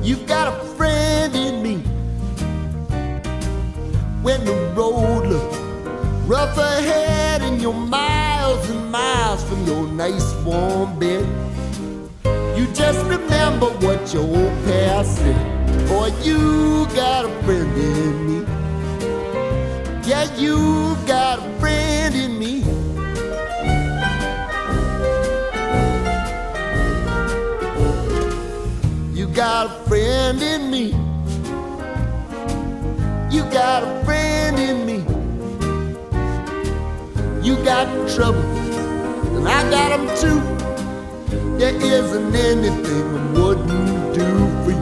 You've got a friend in me. When the road looks rough ahead and you're miles and miles from your nice warm bed, you just remember what your old past said. Boy, you got a friend in me. Yeah, you got a friend in me. You got a friend in me. You got a friend in me. You got trouble, and I got them too. There isn't anything I wouldn't do for you.